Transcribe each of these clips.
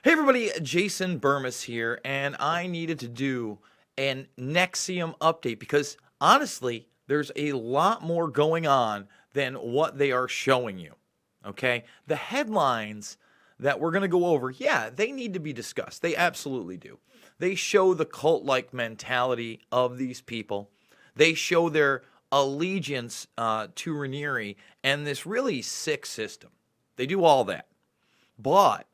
Hey everybody, Jason Burmis here, and I needed to do an NXlVM update because honestly, there's a lot more going on than what they are showing you. Okay? The headlines that we're going to go over, yeah, they need to be discussed. They absolutely do. They show the cult-like mentality of these people. They show their allegiance to Raniere and this really sick system. They do all that. But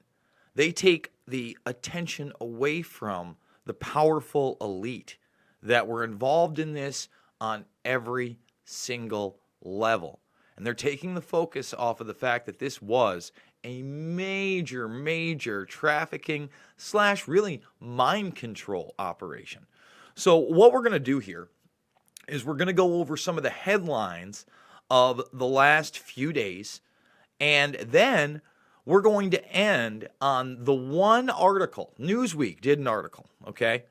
they take the attention away from the powerful elite that were involved in this on every single level. And they're taking the focus off of the fact that this was a major trafficking / really mind control operation. So what we're going to do here is we're going to go over some of the headlines of the last few days, and then we're going to end on the one article. Newsweek did an article, okay?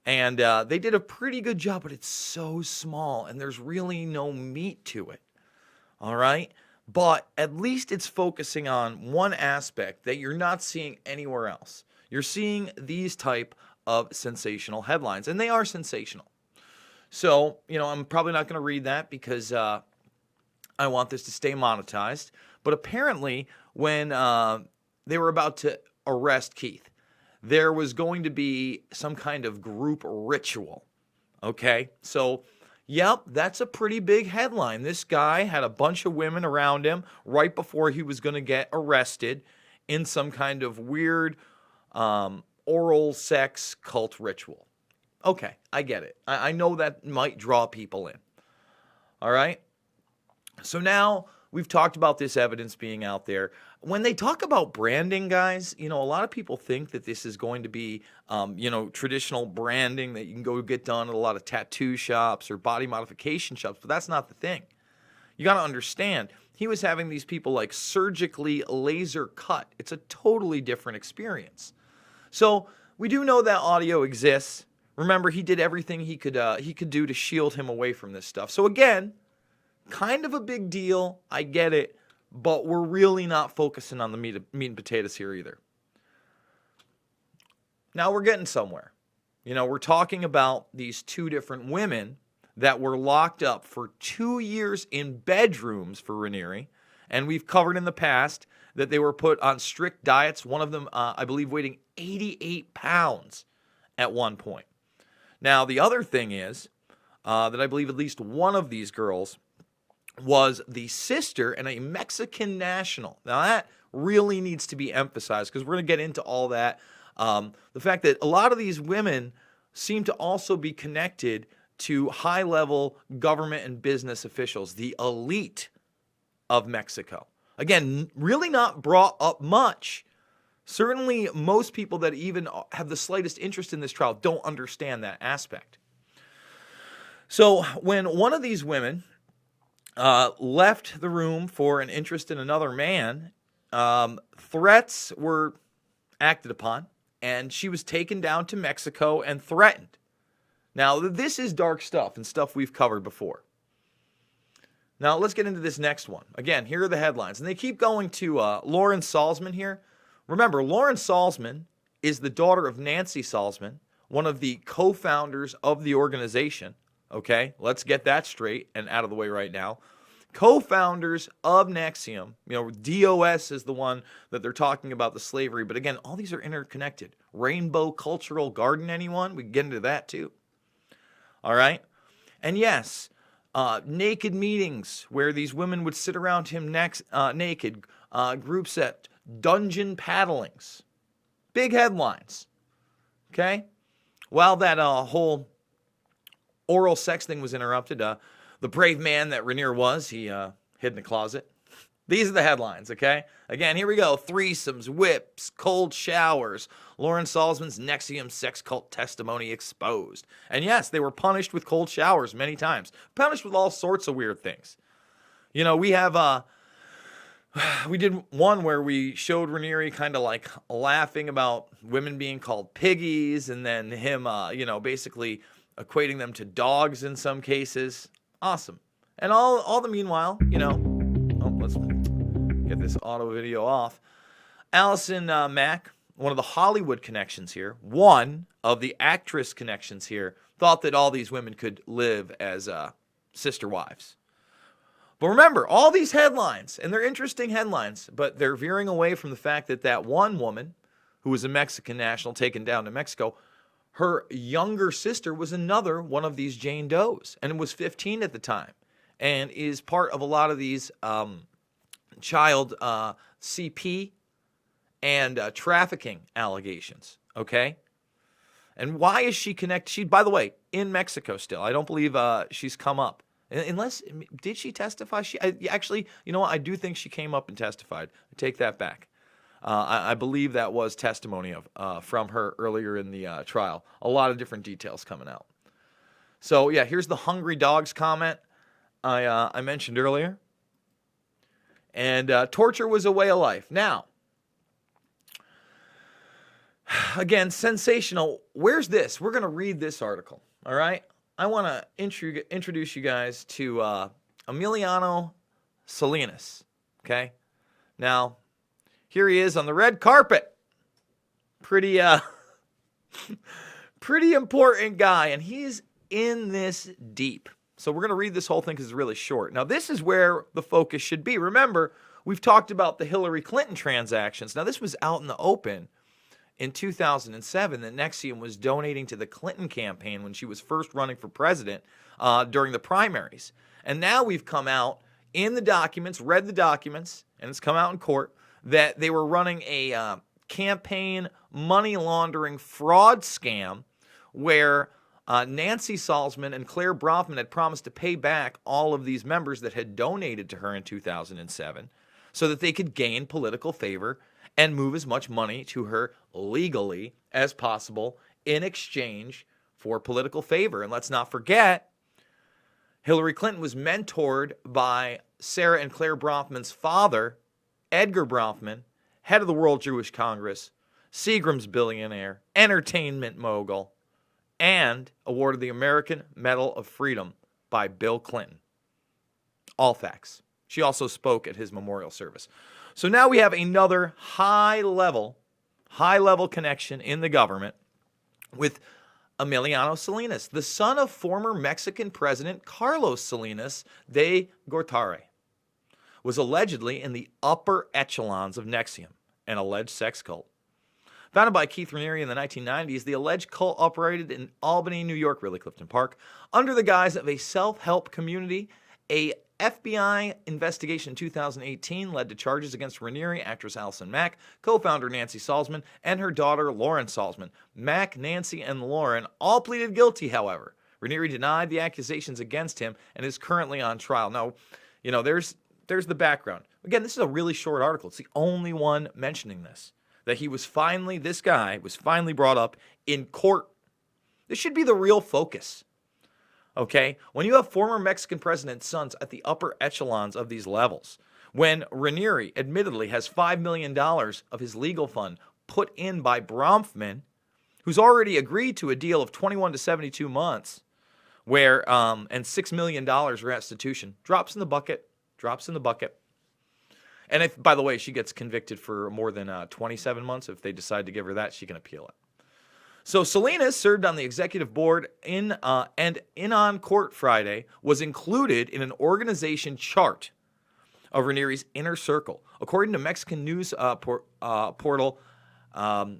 And they did a pretty good job, but it's so small, and there's really no meat to it, all right? But at least it's focusing on one aspect that you're not seeing anywhere else. You're seeing these type of sensational headlines, and they are sensational. So, I'm probably not going to read that because I want this to stay monetized. But apparently, when they were about to arrest Keith, there was going to be some kind of group ritual. Okay? So, yep, that's a pretty big headline. This guy had a bunch of women around him right before he was going to get arrested in some kind of weird oral sex cult ritual. Okay, I get it. I know that might draw people in. All right? So now we've talked about this evidence being out there. When they talk about branding, guys, a lot of people think that this is going to be, traditional branding that you can go get done at a lot of tattoo shops or body modification shops, but that's not the thing. You got to understand, he was having these people like surgically laser cut. It's a totally different experience. So we do know that audio exists. Remember, he did everything he could do to shield him away from this stuff. So again, kind of a big deal. I get it. But we're really not focusing on the meat and potatoes here either. Now we're getting somewhere. We're talking about these two different women that were locked up for 2 years in bedrooms for Raniere. And we've covered in the past that they were put on strict diets. One of them, I believe, weighing 88 pounds at one point. Now, the other thing is that I believe at least one of these girls was the sister and a Mexican national. Now, that really needs to be emphasized because we're going to get into all that. The fact that a lot of these women seem to also be connected to high-level government and business officials, the elite of Mexico. Again, really not brought up much. Certainly, most people that even have the slightest interest in this trial don't understand that aspect. So when one of these women left the room for an interest in another man, threats were acted upon, and she was taken down to Mexico and threatened. Now, this is dark stuff and stuff we've covered before. Now, let's get into this next one. Again, here are the headlines. And they keep going to Lauren Salzman here. Remember, Lauren Salzman is the daughter of Nancy Salzman, one of the co-founders of the organization. Okay, let's get that straight and out of the way right now. Co-founders of NXlVM, DOS is the one that they're talking about, the slavery. But again, all these are interconnected. Rainbow Cultural Garden, anyone? We can get into that too. All right? And yes, naked meetings where these women would sit around him naked, group set, dungeon paddlings. Big headlines. Okay? While that whole oral sex thing was interrupted, the brave man that Raniere was, he hid in the closet. These are the headlines, okay? Again, here we go. Threesomes, whips, cold showers. Lauren Salzman's NXlVM sex cult testimony exposed. And yes, they were punished with cold showers many times. Punished with all sorts of weird things. We have we did one where we showed Raniere kind of like laughing about women being called piggies, and then him, basically equating them to dogs in some cases. Awesome. And all the meanwhile, let's get this auto video off. Allison Mack one of the Hollywood connections here, one of the actress connections here, thought that all these women could live as sister wives. But remember, all these headlines, and they're interesting headlines, but they're veering away from the fact that that one woman, who was a Mexican national taken down to Mexico, her younger sister was another one of these Jane Does, and was 15 at the time, and is part of a lot of these child CP and trafficking allegations, okay? And why is she connected? She, by the way, in Mexico still. I don't believe she's come up. Unless, did she testify? Actually, you know what? I do think she came up and testified. I take that back. I believe that was testimony from her earlier in the trial. A lot of different details coming out. So, yeah, here's the hungry dogs comment I mentioned earlier. And torture was a way of life. Now, again, sensational. Where's this? We're going to read this article, all right? I want to introduce you guys to Emiliano Salinas, okay? Now, here he is on the red carpet. Pretty important guy, and he's in this deep. So we're going to read this whole thing because it's really short. Now, this is where the focus should be. Remember, we've talked about the Hillary Clinton transactions. Now, this was out in the open in 2007 that NXlVM was donating to the Clinton campaign when she was first running for president during the primaries. And now we've come out in the documents, read the documents, and it's come out in court, that they were running a campaign money laundering fraud scam where Nancy Salzman and Claire Bronfman had promised to pay back all of these members that had donated to her in 2007 so that they could gain political favor and move as much money to her legally as possible in exchange for political favor. And let's not forget, Hillary Clinton was mentored by Sarah and Claire Bronfman's father, Edgar Bronfman, head of the World Jewish Congress, Seagram's billionaire, entertainment mogul, and awarded the American Medal of Freedom by Bill Clinton. All facts. She also spoke at his memorial service. So now we have another high-level connection in the government with Emiliano Salinas, the son of former Mexican President Carlos Salinas de Gortari, was allegedly in the upper echelons of NXlVM, an alleged sex cult. Founded by Keith Raniere in the 1990s, the alleged cult operated in Albany, New York, really Clifton Park, under the guise of a self-help community. A FBI investigation in 2018 led to charges against Raniere, actress Allison Mack, co-founder Nancy Salzman, and her daughter Lauren Salzman. Mack, Nancy, and Lauren all pleaded guilty, however. Raniere denied the accusations against him and is currently on trial. Now, you know, there's the background. Again, this is a really short article. It's the only one mentioning this. That this guy was finally brought up in court. This should be the real focus. Okay? When you have former Mexican president's sons at the upper echelons of these levels, when Raniere admittedly has $5 million of his legal fund put in by Bronfman, who's already agreed to a deal of 21 to 72 months, where and $6 million restitution, drops in the bucket. And if, by the way, she gets convicted for more than 27 months, if they decide to give her that, she can appeal it. So Salinas served on the executive board and on court Friday was included in an organization chart of Raniere's inner circle. According to Mexican news portal Aristica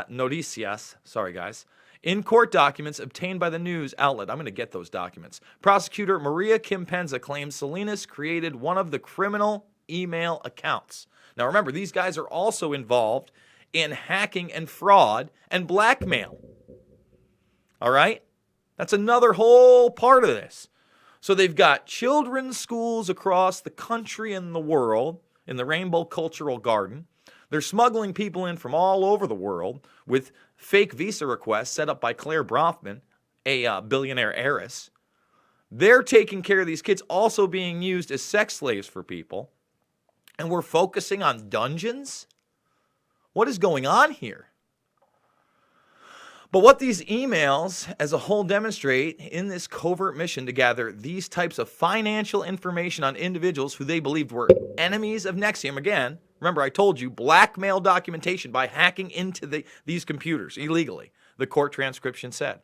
Noticias, sorry guys, in court documents obtained by the news outlet, I'm going to get those documents, prosecutor Maria Kim Penza claims Salinas created one of the criminal email accounts. Now remember, these guys are also involved in hacking and fraud and blackmail. All right? That's another whole part of this. So they've got children's schools across the country and the world in the Rainbow Cultural Garden. They're smuggling people in from all over the world with fake visa requests set up by Claire Bronfman, a billionaire heiress. They're taking care of these kids also being used as sex slaves for people. And we're focusing on dungeons? What is going on here? But what these emails as a whole demonstrate in this covert mission to gather these types of financial information on individuals who they believed were enemies of NXlVM, again, Remember, I told you, blackmail documentation by hacking into these computers illegally, the court transcription said.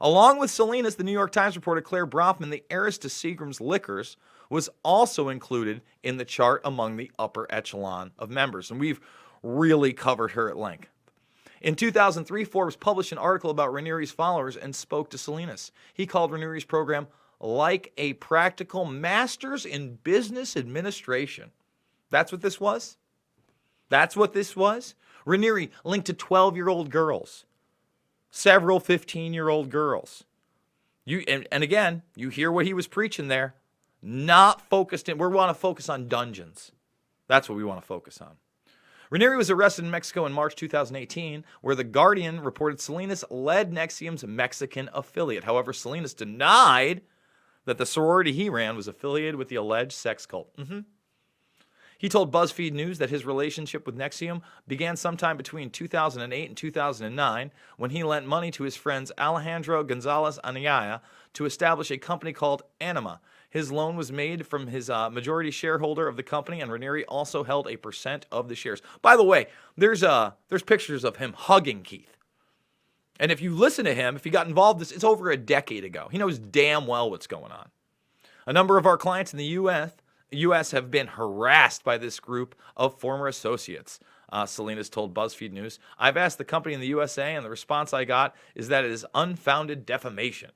Along with Salinas, the New York Times reported Claire Bronfman, the heiress to Seagram's Liquors, was also included in the chart among the upper echelon of members. And we've really covered her at length. In 2003, Forbes published an article about Ranieri's followers and spoke to Salinas. He called Ranieri's program like a practical master's in business administration. That's what this was? That's what this was? Ranieri linked to 12-year-old girls, several 15-year-old girls. And again, you hear what he was preaching there. Not focused in, we want to focus on dungeons. That's what we want to focus on. Ranieri was arrested in Mexico in March 2018, where The Guardian reported Salinas led NXIVM's Mexican affiliate. However, Salinas denied that the sorority he ran was affiliated with the alleged sex cult. He told BuzzFeed News that his relationship with NXIVM began sometime between 2008 and 2009 when he lent money to his friends Alejandro Gonzalez Anaya to establish a company called Anima. His loan was made from his majority shareholder of the company, and Ranieri also held a % of the shares. By the way, there's pictures of him hugging Keith. And if you listen to him, if he got involved, it's over a decade ago. He knows damn well what's going on. A number of our clients in the U.S. have been harassed by this group of former associates, Salinas told BuzzFeed News. I've asked the company in the USA, and the response I got is that it is unfounded defamation.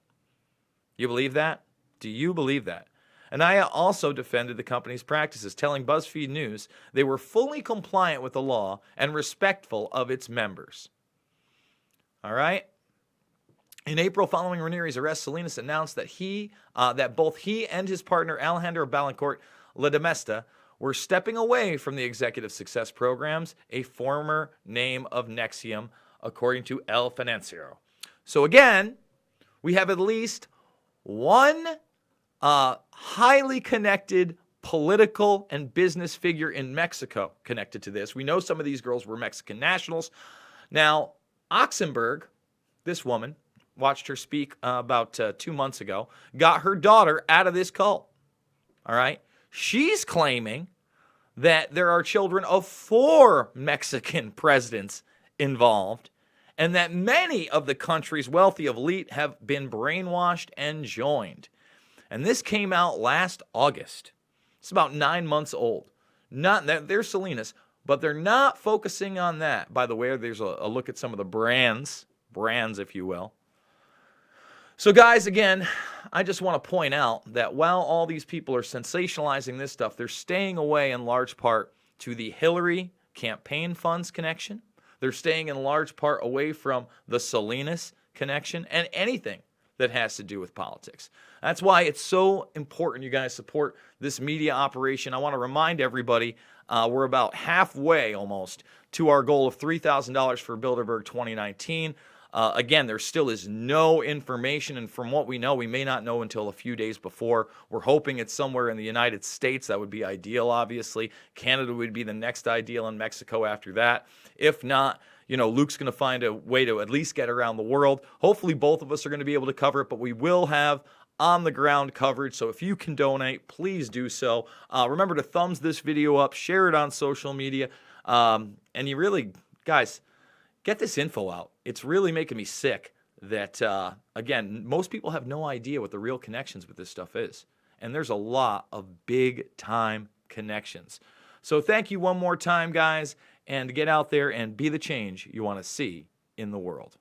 You believe that? Do you believe that? Anaya also defended the company's practices, telling BuzzFeed News they were fully compliant with the law and respectful of its members. All right? In April, following Ranieri's arrest, Salinas announced that both he and his partner Alejandro Balancourt Ledemesta were stepping away from the Executive Success Programs, a former name of NXIVM, according to El Financiero. So again, we have at least one highly connected political and business figure in Mexico connected to this. We know some of these girls were Mexican nationals. Now, Oxenberg, this woman, watched her speak about 2 months ago, got her daughter out of this cult. All right? She's claiming that there are children of 4 Mexican presidents involved, and that many of the country's wealthy elite have been brainwashed and joined. And this came out last August. It's about 9 months old. There's Salinas, but they're not focusing on that. By the way, there's a look at some of the brands, if you will. So guys, again, I just want to point out that while all these people are sensationalizing this stuff, they're staying away in large part to the Hillary campaign funds connection. They're staying in large part away from the Salinas connection and anything that has to do with politics. That's why it's so important you guys support this media operation. I want to remind everybody we're about halfway almost to our goal of $3,000 for Bilderberg 2019. Again, there still is no information, and from what we know, we may not know until a few days before. We're hoping it's somewhere in the United States. That would be ideal, obviously. Canada would be the next ideal, and Mexico after that. If not, Luke's going to find a way to at least get around the world. Hopefully, both of us are going to be able to cover it, but we will have on-the-ground coverage, so if you can donate, please do so. Remember to thumbs this video up, share it on social media, and you really, guys, get this info out. It's really making me sick that, again, most people have no idea what the real connections with this stuff is, and there's a lot of big-time connections. So thank you one more time, guys, and get out there and be the change you want to see in the world.